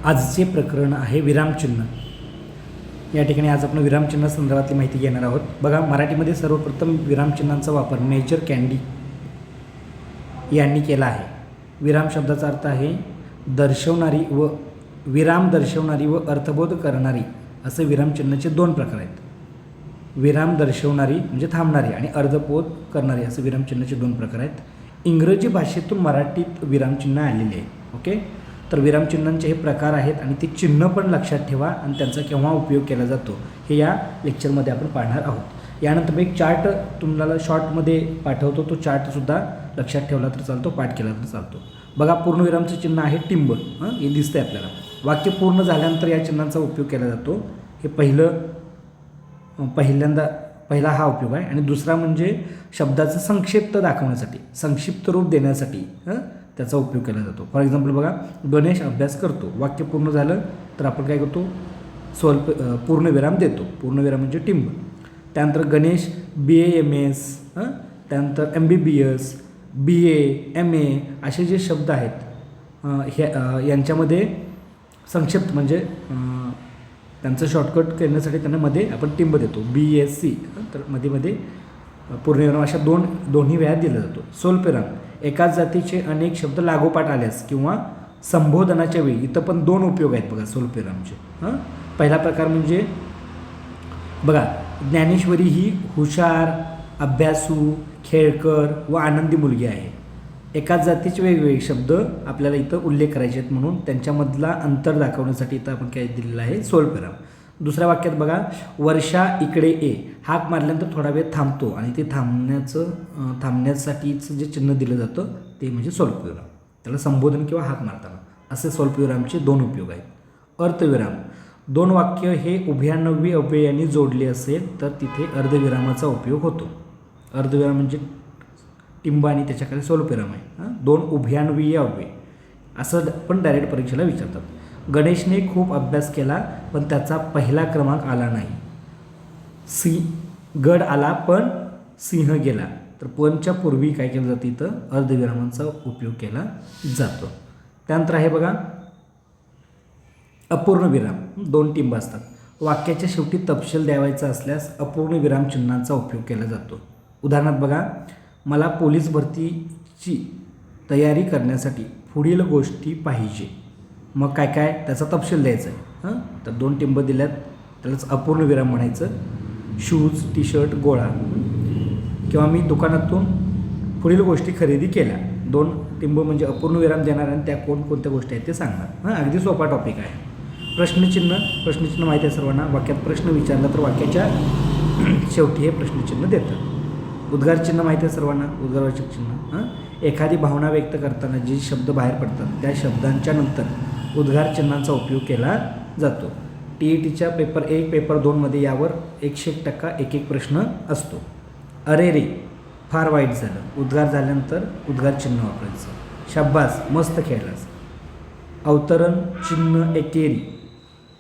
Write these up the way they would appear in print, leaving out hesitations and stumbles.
आजचे प्रकरण आहे विरामचिन्ह. या ठिकाणी आज आपण विरामचिन्ह संदर्भातली माहिती घेणार आहोत. बघा, मराठीमध्ये सर्वप्रथम विरामचिन्हांचा वापर मेजर कॅन्डी यांनी केला आहे. विराम शब्दाचा अर्थ आहे दर्शवणारी व विराम दर्शवणारी व अर्थबोध करणारी, असे विरामचिन्हाचे दोन प्रकार आहेत. विराम दर्शवणारी म्हणजे थांबणारी आणि अर्थबोध करणारी असे विरामचिन्हाचे दोन प्रकार आहेत. इंग्रजी भाषेतून मराठीत विरामचिन्ह आलेले आहे. ओके, तर विरामचिन्हांचे हे प्रकार आहेत आणि ते चिन्ह पण लक्षात ठेवा आणि त्यांचा केव्हा उपयोग केला जातो हे या लेक्चरमध्ये आपण पाहणार आहोत. यानंतर मी एक चार्ट तुम्हाला शॉर्टमध्ये पाठवतो, तो चार्टसुद्धा लक्षात ठेवला तर चालतो, पाठ केला तर चालतो. बघा, पूर्णविरामचं चिन्ह आहे टिंब. हे दिसतंय आपल्याला. वाक्य पूर्ण झाल्यानंतर या चिन्हांचा उपयोग केला जातो. हे पहिला हा उपयोग आहे. आणि दुसरा म्हणजे शब्दाचं संक्षिप्त दाखवण्यासाठी, संक्षिप्त रूप देण्यासाठी त्याचा उपयोग केला जातो. फॉर एक्झाम्पल बघा, गणेश अभ्यास करतो. वाक्य पूर्ण झालं तर आपण काय करतो, पूर्णविराम देतो. पूर्णविराम म्हणजे टिंब. त्यानंतर गणेश BA-MS, त्यानंतर MBBS, BA, MA असे जे शब्द आहेत यांच्यामध्ये संक्षिप्त म्हणजे त्यांचं शॉर्टकट करण्यासाठी त्यांना मध्ये आपण टिंब देतो. BSc तर मध्ये पूर्णविराम अशा दोन्ही वेळा दिला जातो. स्वल्पविराम, एकाच जातीचे अनेक शब्द लागोपाठ आल्यास किंवा संबोधनाच्या वेळी. इथं पण दोन उपयोग आहेत बघा स्वल्पविरामचे. पहिला प्रकार म्हणजे बघा, ज्ञानेश्वरी ही हुशार, अभ्यासू, खेळकर व आनंदी मुलगी आहे. एकाच जातीचे वेगवेगळे शब्द आपल्याला इथं उल्लेख करायचे आहेत म्हणून त्यांच्यामधला अंतर दाखवण्यासाठी इथं आपण काय दिलेलं आहे, स्वल्पविराम. दुसऱ्या वाक्यात बघा, वर्षा इकडे ये. हाक मारल्यानंतर थोडा वेळ थांबतो आणि ते थांबण्यासाठीचं जे चिन्ह दिलं जातं ते म्हणजे स्वल्पविराम. त्याला संबोधन किंवा हाक मारताना. असे स्वल्पविरामचे दोन उपयोग आहेत. अर्थविराम, दोन वाक्य हे उभयान्वयी अव्ययांनी जोडले असेल तर तिथे अर्धविरामाचा उपयोग होतो. अर्धविराम म्हणजे टिंब आणि त्याच्याकडे स्वल्पविराम आहे. दोन उभयान्वयी अव्यय असं पण डायरेक्ट परीक्षेला विचारतात. गणेशने खूप अभ्यास केला पण त्याचा पहिला क्रमांक आला नाही. गड आला पण सिंह गेला. तर पणच्या पूर्वी काय केलं जातं, इथं अर्धविरामांचा उपयोग केला जातो. त्यानंतर आहे बघा, अपूर्ण विराम. दोन टिंब असतात. वाक्याच्या शेवटी तपशील द्यावायचा असल्यास अपूर्ण विराम चिन्हांचा उपयोग केला जातो. उदाहरणार्थ बघा, मला पोलीस भरतीची तयारी करण्यासाठी पुढील गोष्टी पाहिजे. मग काय काय त्याचा तपशील द्यायचा आहे. तर दोन टिंब दिल्यात, त्यालाच अपूर्ण विराम म्हणायचं. शूज, टी-शर्ट, गोळा. किंवा मी दुकानातून पुढील गोष्टी खरेदी केल्या. दोन टिंब म्हणजे अपूर्ण विराम देणार आणि त्या कोणत्या गोष्टी आहेत ते सांगणार. अगदी सोपा टॉपिक आहे. प्रश्नचिन्ह माहिती आहे सर्वांना. वाक्यात प्रश्न विचारला तर वाक्याच्या शेवटी हे प्रश्नचिन्ह देतात. उद्गार चिन्ह माहिती आहे सर्वांना. उद्गारवाचक चिन्ह, एखादी भावना व्यक्त करताना जे शब्द बाहेर पडतात त्या शब्दांच्या नंतर उद्गार चिन्हांचा उपयोग केला जातो. TETच्या पेपर 1, पेपर 2मध्ये यावर 100% एक प्रश्न असतो. अरे रे, फार वाईट झालं. उद्गार झाल्यानंतर उद्गार चिन्ह वापरायचं. शाब्बास, मस्त खेळलास. अवतरण चिन्ह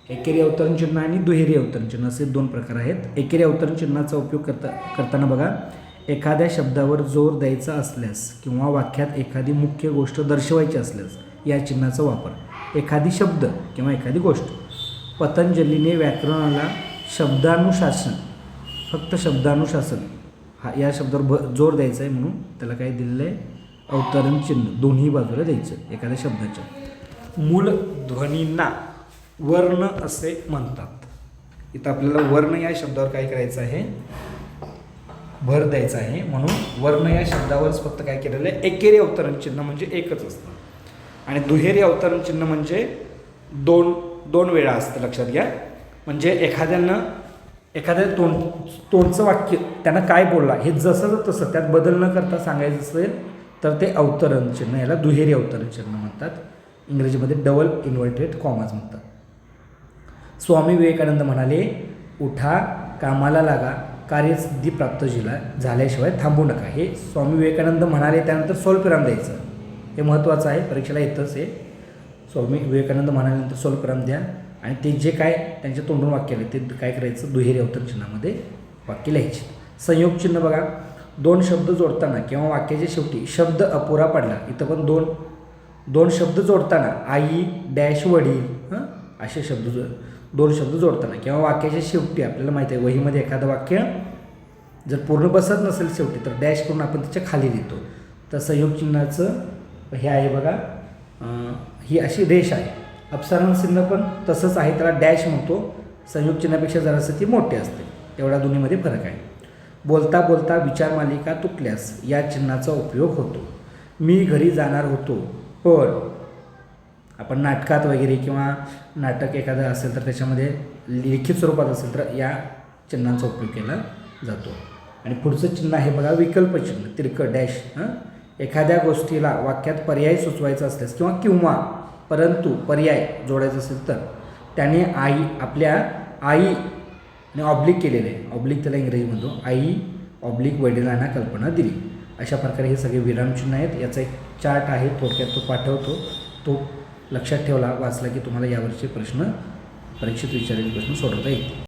एकेरी अवतरण चिन्ह आणि दुहेरी अवतरण चिन्ह असे दोन प्रकार आहेत. एकेरी अवतरण चिन्हाचा उपयोग करताना बघा, एखाद्या शब्दावर जोर द्यायचा असल्यास किंवा वाक्यात एखादी मुख्य गोष्ट दर्शवायची असल्यास या चिन्हाचा वापर. एखादी शब्द किंवा एखादी गोष्ट. पतंजलीने व्याकरणाला शब्दानुशासन, फक्त शब्दानुशासन या शब्दावर जोर द्यायचा आहे म्हणून त्याला काय दिलेलं आहे, अवतरण चिन्ह दोन्ही बाजूला द्यायचं एखाद्या शब्दाच्या. मूल ध्वनींना वर्ण असे म्हणतात. इथं आपल्याला वर्ण या शब्दावर काय करायचं आहे, भर द्यायचा आहे म्हणून वर्ण या शब्दावरच फक्त काय केलेलं आहे, एकेरी अवतरण चिन्ह म्हणजे एकच असतं. आणि दुहेरी अवतरण चिन्ह म्हणजे दोन वेळा असतं. लक्षात घ्या. म्हणजे एखाद्या तोंडचं वाक्य त्यानं काय बोलला हे जसं तसं त्यात बदल न करता सांगायचं असेल तर ते अवतरण चिन्ह, याला दुहेरी अवतरण चिन्ह म्हणतात. इंग्रजीमध्ये डबल इन्व्हर्टेड कॉमाज म्हणतात. स्वामी विवेकानंद म्हणाले, उठा, कामाला लागा, कार्यसिद्धी प्राप्त झाल्याशिवाय थांबू नका. हे स्वामी विवेकानंद म्हणाले. त्यानंतर स्वल्पविराम द्यायचं. हे महत्त्वाचं आहे, परीक्षेला येतच आहे. स्वामी विवेकानंद म्हणाल्यानंतर स्वल्पविराम द्या आणि ते जे काय त्यांच्या तोंडून वाक्य आले ते काय करायचं, दुहेरी अवतरण चिन्हामध्ये वाक्य लिहायचे. संयोग चिन्ह बघा, दोन शब्द जोडताना किंवा वाक्याच्या शेवटी शब्द अपुरा पडला, इथं पण दोन शब्द जोडताना आई डॅश वडील असे दोन शब्द जोडताना किंवा वाक्याच्या शेवटी आपल्याला माहिती आहे वहीमध्ये एखादं वाक्य जर पूर्ण बसत नसेल शेवटी तर डॅश करून आपण त्याच्या खाली लिहितो. तर संयोग चिन्हाचं हे आहे बघा, ही अशी रेष आहे. अपसारण चिन्ह पण तसंच आहे, त्याला डॅश म्हणतो. संयोग चिन्हापेक्षा जरासं ती मोठी असते, एवढा दोन्हीमध्ये फरक आहे. बोलता बोलता विचार मालिका तुटल्यास या चिन्हाचा उपयोग होतो. मी घरी जाणार होतो पण आपण नाटकात वगैरे किंवा नाटक एखादं असेल तर त्याच्यामध्ये लिखित स्वरूपात असेल तर या चिन्हांचा उपयोग केला जातो. आणि पुढचं चिन्ह आहे बघा विकल्प चिन्ह, तिरकं डॅश. एखाद्या गोष्टीला वाक्यात पर्याय सुचवायचा असल्यास किंवा परंतु पर्याय जोडायचा असेल तर त्याने आपल्या आईने ऑब्लिक केलेले आहे, ऑब्लिक त्याला इंग्रजी म्हणतो, आई ऑब्लिक वडिलांना कल्पना दिली. अशा प्रकारे हे सगळे विरामचिन्ह आहेत. याचा एक चार्ट आहे, थोडक्यात तो पाठवतो, तो लक्षात ठेवला वाचला की तुम्हाला यावरचे प्रश्न परीक्षेत विचारलेले प्रश्न सोडवता येतील.